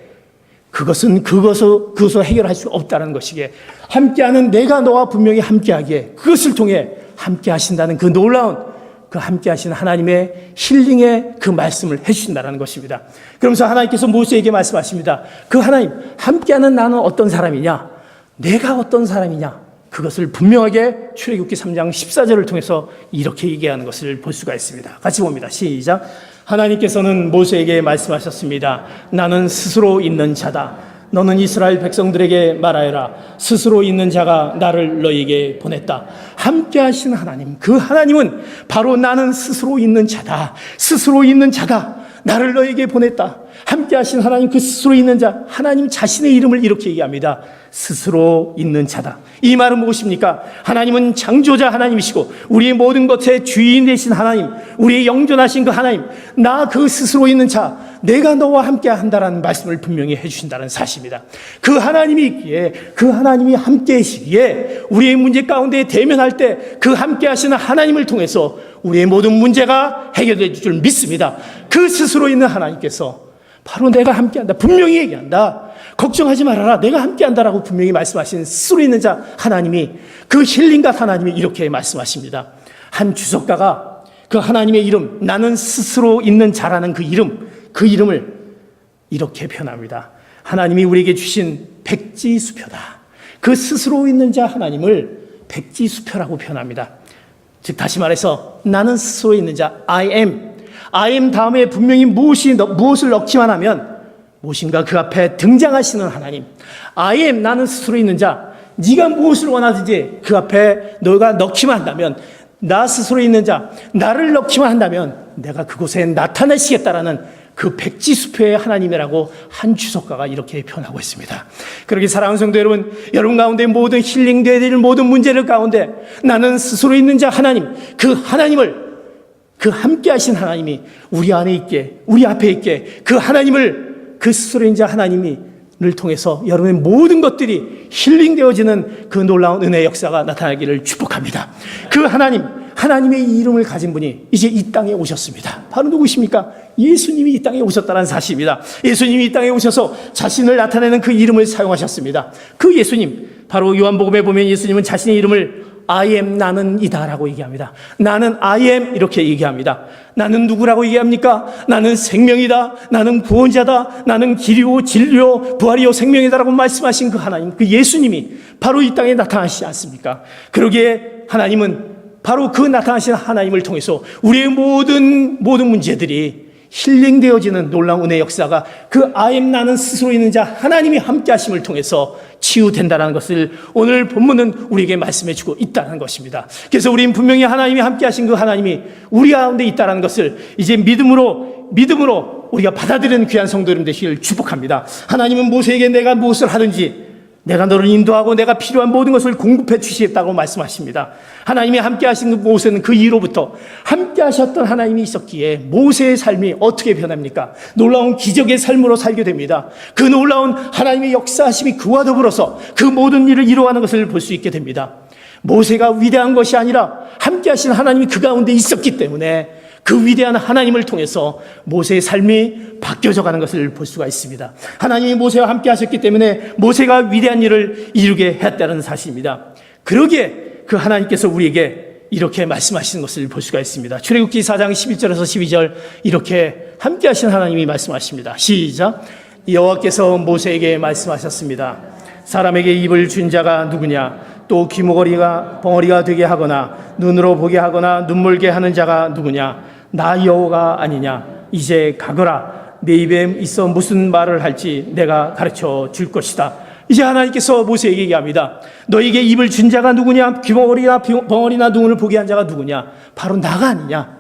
그것을 해결할 수 없다는 것이기에 함께하는 내가 너와 분명히 함께하기에 그것을 통해 함께 하신다는 그 놀라운 그 함께 하시는 하나님의 힐링의 그 말씀을 해주신다는 것입니다. 그러면서 하나님께서 모세에게 말씀하십니다. 그 하나님, 함께하는 나는 어떤 사람이냐? 내가 어떤 사람이냐? 그것을 분명하게 출애굽기 3장 14절을 통해서 이렇게 얘기하는 것을 볼 수가 있습니다. 같이 봅니다. 시작. 하나님께서는 모세에게 말씀하셨습니다. 나는 스스로 있는 자다. 너는 이스라엘 백성들에게 말하여라. 스스로 있는 자가 나를 너희에게 보냈다. 함께 하신 하나님, 그 하나님은 바로 나는 스스로 있는 자다. 스스로 있는 자가 나를 너희에게 보냈다. 함께 하신 하나님, 그 스스로 있는 자, 하나님 자신의 이름을 이렇게 얘기합니다. 스스로 있는 자다. 이 말은 무엇입니까? 하나님은 창조자 하나님이시고 우리의 모든 것의 주인 되신 하나님, 우리의 영존하신 그 하나님, 나 그 스스로 있는 자, 내가 너와 함께 한다라는 말씀을 분명히 해주신다는 사실입니다. 그 하나님이 있기에, 그 하나님이 함께 하시기에 우리의 문제 가운데 대면할 때 그 함께 하시는 하나님을 통해서 우리의 모든 문제가 해결될 줄 믿습니다. 그 스스로 있는 하나님께서 바로 내가 함께한다, 분명히 얘기한다. 걱정하지 말아라, 내가 함께한다라고 분명히 말씀하신 스스로 있는 자 하나님이, 그 힐링가 하나님이 이렇게 말씀하십니다. 한 주석가가 그 하나님의 이름, 나는 스스로 있는 자라는 그 이름을 이렇게 표현합니다. 하나님이 우리에게 주신 백지수표다. 그 스스로 있는 자 하나님을 백지수표라고 표현합니다. 즉 다시 말해서 나는 스스로 있는 자, I am 다음에 분명히 무엇을 넣기만 하면 무엇인가 그 앞에 등장하시는 하나님, I am, 나는 스스로 있는 자, 네가 무엇을 원하든지 그 앞에 너가 넣기만 한다면, 나 스스로 있는 자 나를 넣기만 한다면 내가 그곳에 나타나시겠다라는 그 백지수표의 하나님이라고 한 주석가가 이렇게 표현하고 있습니다. 그렇게 사랑하는 성도 여러분, 여러분 가운데 모든 힐링되어야 될 모든 문제를 가운데 나는 스스로 있는 자 하나님, 그 하나님을, 그 함께 하신 하나님이 우리 안에 있게, 우리 앞에 있게, 그 하나님을, 그 스스로 있는 자 하나님을 통해서 여러분의 모든 것들이 힐링되어지는 그 놀라운 은혜의 역사가 나타나기를 축복합니다. 그 하나님의 이름을 가진 분이 이제 이 땅에 오셨습니다. 바로 누구십니까? 예수님이 이 땅에 오셨다는 사실입니다. 예수님이 이 땅에 오셔서 자신을 나타내는 그 이름을 사용하셨습니다. 그 예수님, 바로 요한복음에 보면 예수님은 자신의 이름을 I am, 나는 이다라고 얘기합니다. 나는 I am 이렇게 얘기합니다. 나는 누구라고 얘기합니까? 나는 생명이다, 나는 구원자다, 나는 길이요 진리요 부활이요 생명이다라고 말씀하신 그 하나님, 그 예수님이 바로 이 땅에 나타나시지 않습니까? 그러기에 하나님은 바로 그 나타나신 하나님을 통해서 우리의 모든 문제들이 힐링되어지는 놀라운 은혜의 역사가 그 I am, 나는 스스로 있는 자 하나님이 함께 하심을 통해서 치유된다는 것을 오늘 본문은 우리에게 말씀해 주고 있다는 것입니다. 그래서 우리는 분명히 하나님이 함께 하신 그 하나님이 우리 가운데 있다는 것을 이제 믿음으로 우리가 받아들이는 귀한 성도 여러분 되시길 축복합니다. 하나님은 모세에게 내가 무엇을 하든지 내가 너를 인도하고 내가 필요한 모든 것을 공급해 주시겠다고 말씀하십니다. 하나님이 함께 하신 모세는 그 이후로부터 함께 하셨던 하나님이 있었기에 모세의 삶이 어떻게 변합니까? 놀라운 기적의 삶으로 살게 됩니다. 그 놀라운 하나님의 역사하심이 그와 더불어서 그 모든 일을 이루어가는 것을 볼 수 있게 됩니다. 모세가 위대한 것이 아니라 함께 하신 하나님이 그 가운데 있었기 때문에 그 위대한 하나님을 통해서 모세의 삶이 바뀌어져 가는 것을 볼 수가 있습니다. 하나님이 모세와 함께 하셨기 때문에 모세가 위대한 일을 이루게 했다는 사실입니다. 그러기에 그 하나님께서 우리에게 이렇게 말씀하시는 것을 볼 수가 있습니다. 출애굽기 4장 11절에서 12절 이렇게 함께 하신 하나님이 말씀하십니다. 시작. 여호와께서 모세에게 말씀하셨습니다. 사람에게 입을 준 자가 누구냐? 또 귀머거리가 벙어리가 되게 하거나 눈으로 보게 하거나 눈물게 하는 자가 누구냐? 나 여호와가 아니냐? 이제 가거라. 내 입에 있어 무슨 말을 할지 내가 가르쳐 줄 것이다. 이제 하나님께서 모세에게 얘기합니다. 너에게 입을 준 자가 누구냐? 귀머거리나 벙어리나 눈을 보게 한 자가 누구냐? 바로 나가 아니냐?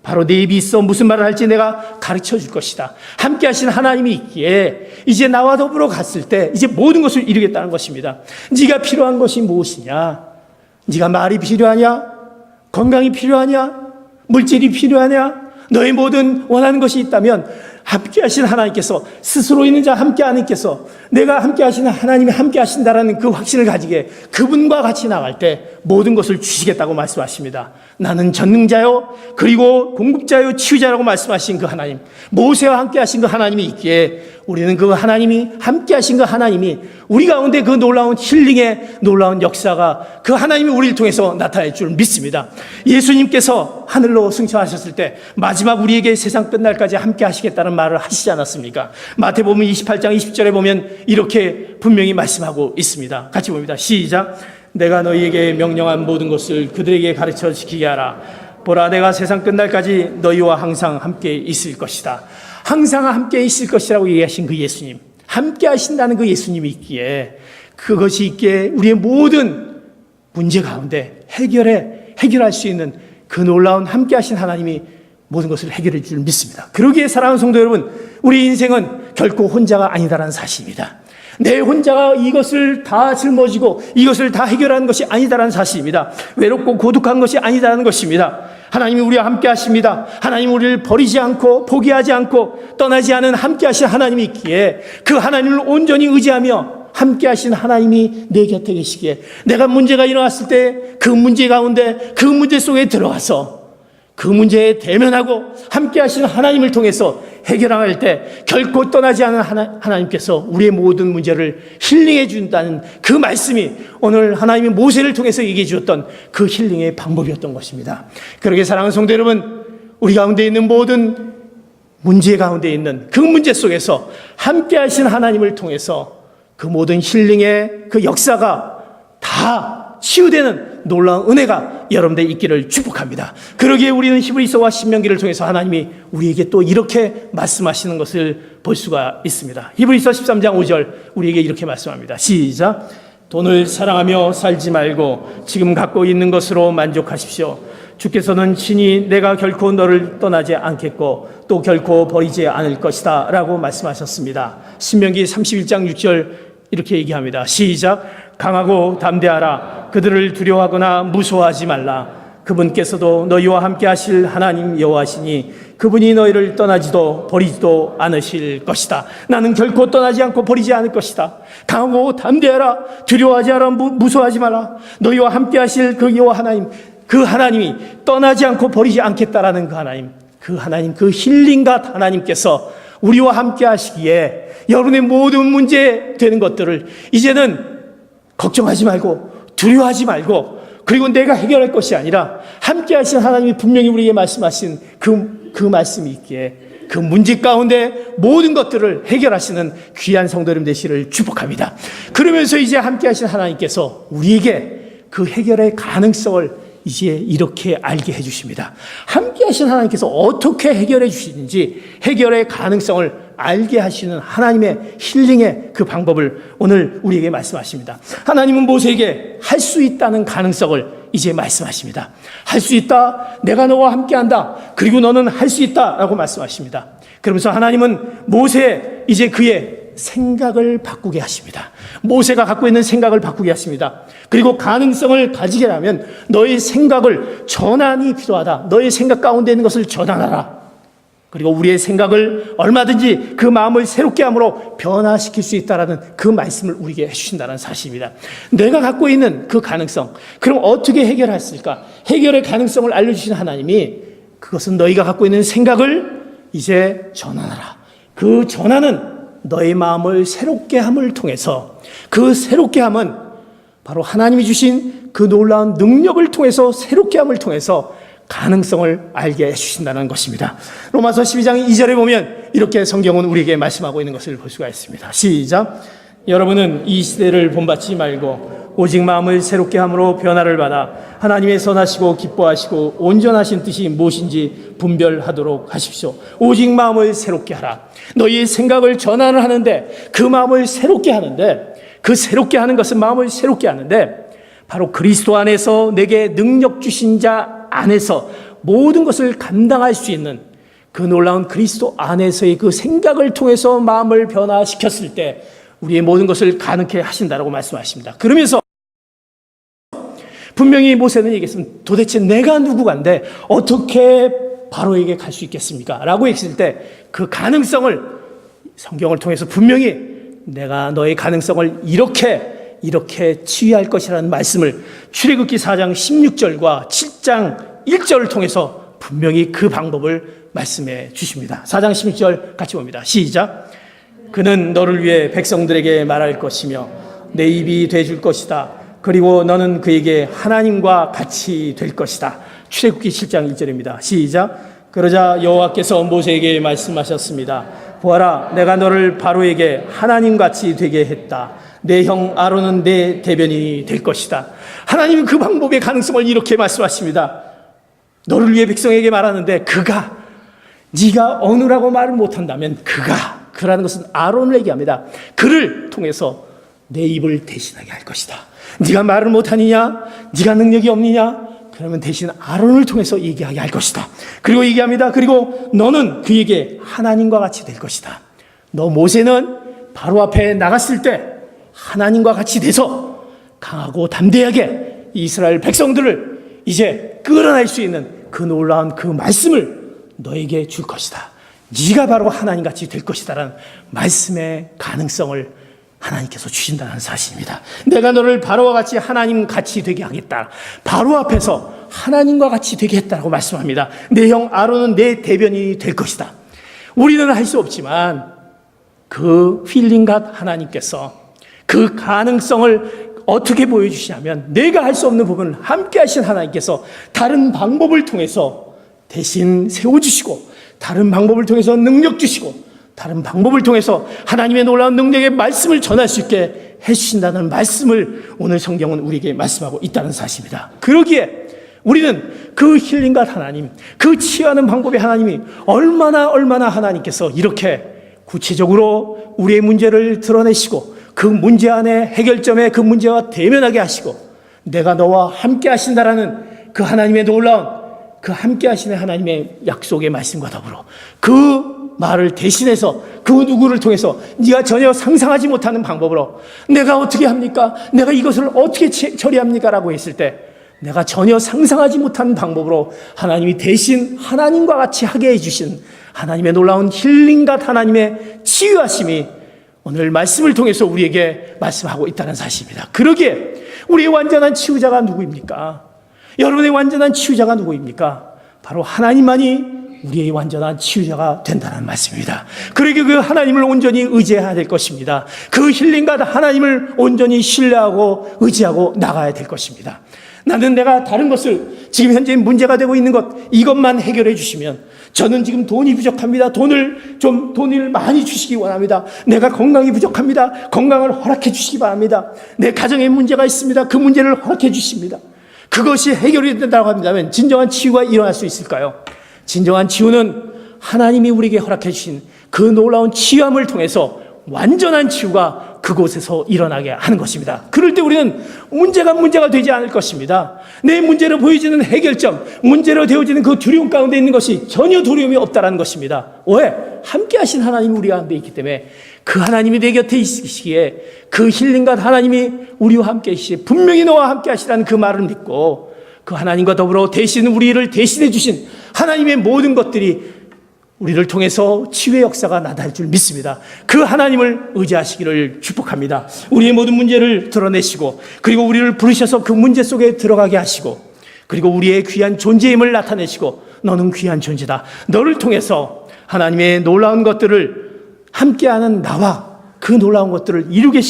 바로 내 입이 있어 무슨 말을 할지 내가 가르쳐 줄 것이다. 함께 하신 하나님이 있기에 이제 나와 더불어 갔을 때 이제 모든 것을 이루겠다는 것입니다. 네가 필요한 것이 무엇이냐? 네가 말이 필요하냐? 건강이 필요하냐? 물질이 필요하냐? 너의 모든 원하는 것이 있다면 함께 하신 하나님께서, 스스로 있는 자 함께 하나님께서, 내가 함께 하시는 하나님이 함께 하신다라는 그 확신을 가지게 그분과 같이 나갈 때 모든 것을 주시겠다고 말씀하십니다. 나는 전능자요 그리고 공급자요 치유자라고 말씀하신 그 하나님, 모세와 함께 하신 그 하나님이 있기에 우리는 그 하나님이 함께 하신 그 하나님이 우리 가운데 그 놀라운 힐링의 놀라운 역사가 그 하나님이 우리를 통해서 나타날 줄 믿습니다. 예수님께서 하늘로 승천하셨을 때 마지막 우리에게 세상 끝날까지 함께 하시겠다는 말을 하시지 않았습니까? 마태복음 28장 20절에 보면 이렇게 분명히 말씀하고 있습니다. 같이 봅니다. 시작. 내가 너희에게 명령한 모든 것을 그들에게 가르쳐 지키게 하라. 보라, 내가 세상 끝날까지 너희와 항상 함께 있을 것이다. 항상 함께 있을 것이라고 얘기하신 그 예수님, 함께 하신다는 그 예수님이 있기에, 그것이 있기에 우리의 모든 문제 가운데 해결할 수 있는 그 놀라운 함께 하신 하나님이 모든 것을 해결해 줄 믿습니다. 그러기에 사랑하는 성도 여러분, 우리 인생은 결코 혼자가 아니다라는 사실입니다. 내 혼자가 이것을 다 짊어지고 이것을 다 해결하는 것이 아니다라는 사실입니다. 외롭고 고독한 것이 아니다라는 것입니다. 하나님이 우리와 함께 하십니다. 하나님이 우리를 버리지 않고 포기하지 않고 떠나지 않은 함께 하신 하나님이 있기에 그 하나님을 온전히 의지하며 함께 하신 하나님이 내 곁에 계시기에 내가 문제가 일어났을 때 그 문제 가운데 그 문제 속에 들어가서 그 문제에 대면하고 함께 하시는 하나님을 통해서 해결할 때 결코 떠나지 않은 하나님께서 우리의 모든 문제를 힐링해 준다는 그 말씀이 오늘 하나님이 모세를 통해서 얘기해 주었던 그 힐링의 방법이었던 것입니다. 그렇게 사랑하는 성도 여러분, 우리 가운데 있는 모든 문제 가운데 있는 그 문제 속에서 함께 하신 하나님을 통해서 그 모든 힐링의 그 역사가 다 치유되는 놀라운 은혜가 여러분들 있기를 축복합니다. 그러기에 우리는 히브리서와 신명기를 통해서 하나님이 우리에게 또 이렇게 말씀하시는 것을 볼 수가 있습니다. 히브리서 13장 5절 우리에게 이렇게 말씀합니다. 시작. 돈을 사랑하며 살지 말고 지금 갖고 있는 것으로 만족하십시오. 주께서는 친히 내가 결코 너를 떠나지 않겠고 또 결코 버리지 않을 것이다 라고 말씀하셨습니다. 신명기 31장 6절 이렇게 얘기합니다. 시작. 강하고 담대하라. 그들을 두려워하거나 무서워하지 말라. 그분께서도 너희와 함께 하실 하나님 여호와시니 그분이 너희를 떠나지도 버리지도 않으실 것이다. 나는 결코 떠나지 않고 버리지 않을 것이다. 강하고 담대하라. 두려워하지 않아. 무서워하지 마라. 너희와 함께 하실 그 여호와 하나님, 그 하나님이 떠나지 않고 버리지 않겠다라는 그 하나님, 그 힐링갓 하나님께서 우리와 함께 하시기에 여러분의 모든 문제 되는 것들을 이제는 걱정하지 말고 두려워하지 말고, 그리고 내가 해결할 것이 아니라 함께 하신 하나님이 분명히 우리에게 말씀하신 그 말씀이 있기에 그 문제 가운데 모든 것들을 해결하시는 귀한 성도님 되시를 축복합니다. 그러면서 이제 함께 하신 하나님께서 우리에게 그 해결의 가능성을 이제 이렇게 알게 해주십니다. 함께 하신 하나님께서 어떻게 해결해 주시는지 해결의 가능성을 알게 하시는 하나님의 힐링의 그 방법을 오늘 우리에게 말씀하십니다. 하나님은 모세에게 할 수 있다는 가능성을 이제 말씀하십니다. 할 수 있다. 내가 너와 함께 한다. 그리고 너는 할 수 있다. 라고 말씀하십니다. 그러면서 하나님은 모세 이제 그의 생각을 바꾸게 하십니다. 모세가 갖고 있는 생각을 바꾸게 하십니다. 그리고 가능성을 가지게 하면 너의 생각을 전환이 필요하다. 너의 생각 가운데 있는 것을 전환하라. 그리고 우리의 생각을 얼마든지 그 마음을 새롭게 함으로 변화시킬 수 있다는 그 말씀을 우리에게 해주신다는 사실입니다. 내가 갖고 있는 그 가능성, 그럼 어떻게 해결했을까? 해결의 가능성을 알려주신 하나님이 그것은 너희가 갖고 있는 생각을 이제 전환하라. 그 전환은 너의 마음을 새롭게 함을 통해서, 그 새롭게 함은 바로 하나님이 주신 그 놀라운 능력을 통해서, 새롭게 함을 통해서 가능성을 알게 해주신다는 것입니다. 로마서 12장 2절에 보면 이렇게 성경은 우리에게 말씀하고 있는 것을 볼 수가 있습니다. 시작. 여러분은 이 시대를 본받지 말고 오직 마음을 새롭게 함으로 변화를 받아 하나님의 선하시고 기뻐하시고 온전하신 뜻이 무엇인지 분별하도록 하십시오. 오직 마음을 새롭게 하라. 너희의 생각을 전환을 하는데, 그 마음을 새롭게 하는데, 그 새롭게 하는 것은 마음을 새롭게 하는데 바로 그리스도 안에서 내게 능력 주신 자 안에서 모든 것을 감당할 수 있는 그 놀라운 그리스도 안에서의 그 생각을 통해서 마음을 변화시켰을 때 우리의 모든 것을 가능케 하신다라고 말씀하십니다. 그러면서 분명히 모세는 얘기했습니다. 도대체 내가 누구간데 어떻게 바로에게 갈 수 있겠습니까? 라고 했을 때 그 가능성을 성경을 통해서 분명히 내가 너의 가능성을 이렇게 치유할 것이라는 말씀을 출애굽기 4장 16절과 7장 1절을 통해서 분명히 그 방법을 말씀해 주십니다. 4장 16절 같이 봅니다. 시작. 그는 너를 위해 백성들에게 말할 것이며 내 입이 돼줄 것이다. 그리고 너는 그에게 하나님과 같이 될 것이다. 출애굽기 7장 1절입니다. 시작. 그러자 여호와께서 모세에게 말씀하셨습니다. 보아라, 내가 너를 바로에게 하나님같이 되게 했다. 내 형 아론은 내 대변인이 될 것이다. 하나님은 그 방법의 가능성을 이렇게 말씀하십니다. 너를 위해 백성에게 말하는데 네가 어느라고 말을 못한다면 그라는 것은 아론을 얘기합니다. 그를 통해서 내 입을 대신하게 할 것이다. 네가 말을 못하느냐? 네가 능력이 없느냐? 그러면 대신 아론을 통해서 얘기하게 할 것이다. 그리고 얘기합니다. 그리고 너는 그에게 하나님과 같이 될 것이다. 너 모세는 바로 앞에 나갔을 때 하나님과 같이 돼서 강하고 담대하게 이스라엘 백성들을 이제 끌어낼 수 있는 그 놀라운 그 말씀을 너에게 줄 것이다. 네가 바로 하나님같이 될 것이다라는 말씀의 가능성을 하나님께서 주신다는 사실입니다. 내가 너를 바로와 같이 하나님같이 되게 하겠다. 바로 앞에서 하나님과 같이 되게 했다고 말씀합니다. 내 형 아론은 내 대변인이 될 것이다. 우리는 할 수 없지만 그 힐링갓 하나님께서 그 가능성을 어떻게 보여주시냐면, 내가 할 수 없는 부분을 함께 하신 하나님께서 다른 방법을 통해서 대신 세워주시고, 다른 방법을 통해서 능력 주시고, 다른 방법을 통해서 하나님의 놀라운 능력의 말씀을 전할 수 있게 해주신다는 말씀을 오늘 성경은 우리에게 말씀하고 있다는 사실입니다. 그러기에 우리는 그 힐링갓 하나님, 그 치유하는 방법의 하나님이 얼마나 하나님께서 이렇게 구체적으로 우리의 문제를 드러내시고 그 그 문제 안에 해결점에 그 문제와 대면하게 하시고 내가 너와 함께 하신다라는 그 하나님의 놀라운 그 함께 하시는 하나님의 약속의 말씀과 더불어 그 말을 대신해서 그 누구를 통해서 네가 전혀 상상하지 못하는 방법으로 내가 어떻게 합니까? 내가 이것을 어떻게 처리합니까? 라고 했을 때 내가 전혀 상상하지 못하는 방법으로 하나님이 대신 하나님과 같이 하게 해주신 하나님의 놀라운 힐링과 하나님의 치유하심이 오늘 말씀을 통해서 우리에게 말씀하고 있다는 사실입니다. 그러기에 우리의 완전한 치유자가 누구입니까? 여러분의 완전한 치유자가 누구입니까? 바로 하나님만이 우리의 완전한 치유자가 된다는 말씀입니다. 그러기에 그 하나님을 온전히 의지해야 될 것입니다. 그 힐링과 하나님을 온전히 신뢰하고 의지하고 나가야 될 것입니다. 나는 내가 다른 것을 지금 현재 문제가 되고 있는 것 이것만 해결해 주시면 저는 지금 돈이 부족합니다. 돈을 많이 주시기 원합니다. 내가 건강이 부족합니다. 건강을 허락해 주시기 바랍니다. 내 가정에 문제가 있습니다. 그 문제를 허락해 주십니다. 그것이 해결이 된다고 한다면 진정한 치유가 일어날 수 있을까요? 진정한 치유는 하나님이 우리에게 허락해 주신 그 놀라운 치유함을 통해서 완전한 치유가 그곳에서 일어나게 하는 것입니다. 그럴 때 우리는 문제가 되지 않을 것입니다. 내 문제로 보여지는 해결점, 문제로 되어지는 그 두려움 가운데 있는 것이 전혀 두려움이 없다는 것입니다. 왜? 함께 하신 하나님이 우리 가운데 있기 때문에 그 하나님이 내 곁에 있으시기에 그 힐링과 하나님이 우리와 함께 계시기에 분명히 너와 함께 하시라는 그 말을 믿고 그 하나님과 더불어 대신 우리를 대신해 주신 하나님의 모든 것들이 우리를 통해서 치유의 역사가 나타날 줄 믿습니다. 그 하나님을 의지하시기를 축복합니다. 우리의 모든 문제를 드러내시고 그리고 우리를 부르셔서 그 문제 속에 들어가게 하시고 그리고 우리의 귀한 존재임을 나타내시고 너는 귀한 존재다. 너를 통해서 하나님의 놀라운 것들을 함께하는 나와 그 놀라운 것들을 이루게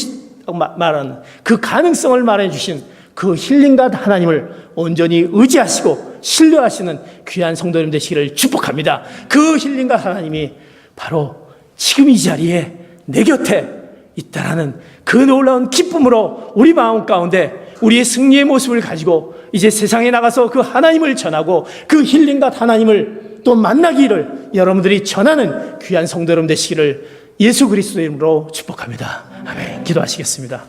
말하는 그 가능성을 말해 주신 그 힐링과 하나님을 온전히 의지하시고 신뢰하시는 귀한 성도님 되시기를 축복합니다. 그 힐링과 하나님이 바로 지금 이 자리에 내 곁에 있다라는 그 놀라운 기쁨으로 우리 마음 가운데 우리의 승리의 모습을 가지고 이제 세상에 나가서 그 하나님을 전하고 그 힐링과 하나님을 또 만나기를 여러분들이 전하는 귀한 성도 여러분 되시기를 예수 그리스도의 이름으로 축복합니다. 아멘. 기도하시겠습니다.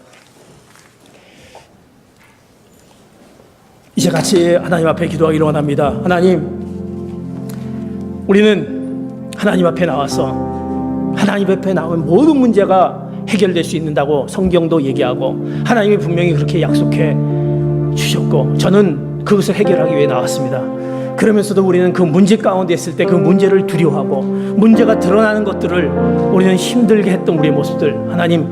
이제 같이 하나님 앞에 기도하기를 원합니다. 하나님, 우리는 하나님 앞에 나와서 하나님 앞에 나온 모든 문제가 해결될 수 있는다고 성경도 얘기하고 하나님이 분명히 그렇게 약속해 주셨고 저는 그것을 해결하기 위해 나왔습니다. 그러면서도 우리는 그 문제 가운데 있을 때 그 문제를 두려워하고 문제가 드러나는 것들을 우리는 힘들게 했던 우리의 모습들, 하나님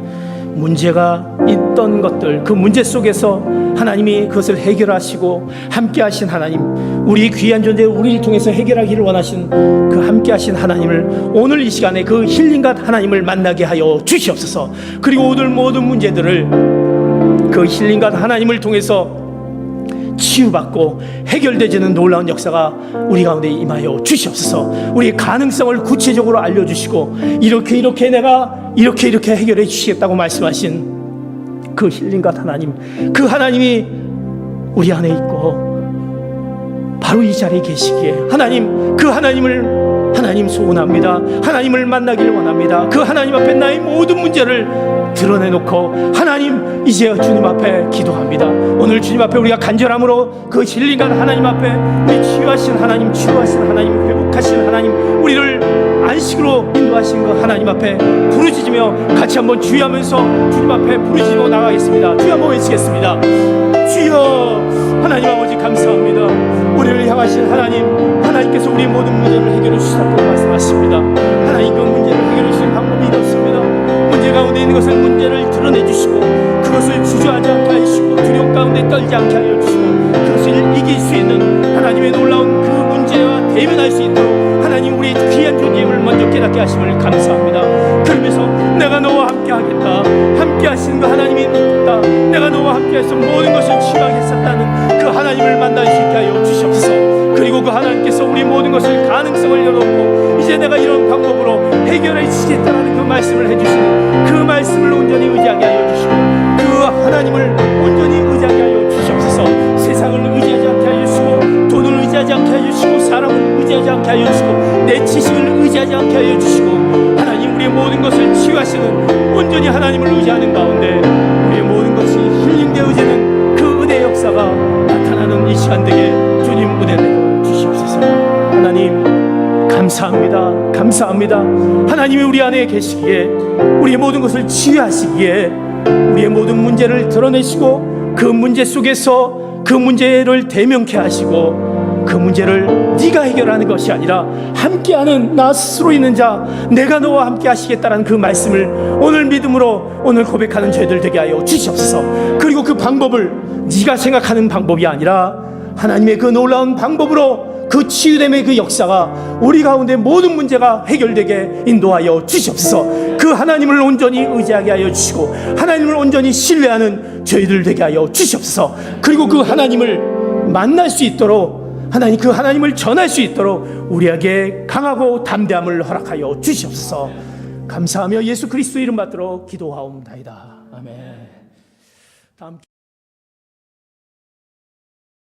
문제가 있던 것들 그 문제 속에서 하나님이 그것을 해결하시고 함께 하신 하나님, 우리 귀한 존재 우리를 통해서 해결하기를 원하신 그 함께 하신 하나님을 오늘 이 시간에 그 힐링과 하나님을 만나게 하여 주시옵소서. 그리고 오늘 모든 문제들을 그 힐링과 하나님을 통해서 치유받고 해결되지는 놀라운 역사가 우리 가운데 임하여 주시옵소서. 우리의 가능성을 구체적으로 알려주시고 이렇게 내가 이렇게 해결해 주시겠다고 말씀하신 그 힐링과 하나님, 그 하나님이 우리 안에 있고 바로 이 자리에 계시기에 하나님, 그 하나님 소원합니다. 하나님을 만나기를 원합니다. 그 하나님 앞에 나의 모든 문제를 드러내놓고 하나님 이제 주님 앞에 기도합니다. 오늘 주님 앞에 우리가 간절함으로 그 힐링과 하나님 앞에 우리 치유하신 하나님, 회복하신 하나님, 우리를 안식으로 인도하신 그 하나님 앞에 부르짖으며 같이 한번 주의하면서 주님 앞에 부르짖으며 나가겠습니다. 주여 한번 외치겠습니다. 주여, 하나님 아버지 감사합니다. 우리를 향하신 하나님께서 우리 모든 문제를 해결해 주시라고 말씀하십니다. 하나님, 그 문제를 해결해 주시는 방법이 이렇습니다. 문제 가운데 있는 것을 문제를 드러내 주시고 그것을 주저하지 않게 하시고 두려움 가운데 떨지 않게 하여 주시고 그것을 이길 수 있는 하나님의 놀라운 그 문제와 대면할 수 있도록 하나님 우리의 귀한 존재임을 먼저 깨닫게 하심을 감사합니다. 그러면서 내가 너와 함께 하겠다, 함께 하시는 그 하나님이 있다, 내가 너와 함께 해서 모든 것을 치유하겠었다는 그 하나님을 만날 수 있게 하여 주시옵소서. 그리고 그 하나님께서 우리 모든 것을 가능성을 열어놓고 이제 내가 이런 방법으로 해결해 주시겠다는 그 말씀을 해주시는 그 말씀을 온전히 의지하게 하여 주시고 그 하나님을 온전히 의지하게 하여 주시옵소서. 세상을 의지하지 않게 하여 주시고 돈을 의지하지 않게 하여 주시고 사람을 의지하지 않게 하여 주시고 내 지식을 의지하지 않게 하여 주시고 하나님, 우리의 모든 것을 치유하시는 온전히 하나님을 의지하는 가운데 감사합니다. 하나님이 우리 안에 계시기에 우리의 모든 것을 치유하시기에 우리의 모든 문제를 드러내시고 그 문제 속에서 그 문제를 대명케 하시고 그 문제를 네가 해결하는 것이 아니라 함께하는 나 스스로 있는 자 내가 너와 함께 하시겠다라는 그 말씀을 오늘 믿음으로 오늘 고백하는 저희들 되게 하여 주시옵소서. 그리고 그 방법을 네가 생각하는 방법이 아니라 하나님의 그 놀라운 방법으로 그 치유됨의 그 역사가 우리 가운데 모든 문제가 해결되게 인도하여 주시옵소서. 그 하나님을 온전히 의지하게 하여 주시고 하나님을 온전히 신뢰하는 저희들 되게 하여 주시옵소서. 그리고 그 하나님을 만날 수 있도록 하나님 그 하나님을 전할 수 있도록 우리에게 강하고 담대함을 허락하여 주시옵소서. 감사하며 예수 그리스도 이름 받들어 기도하옵나이다. 아멘. 다음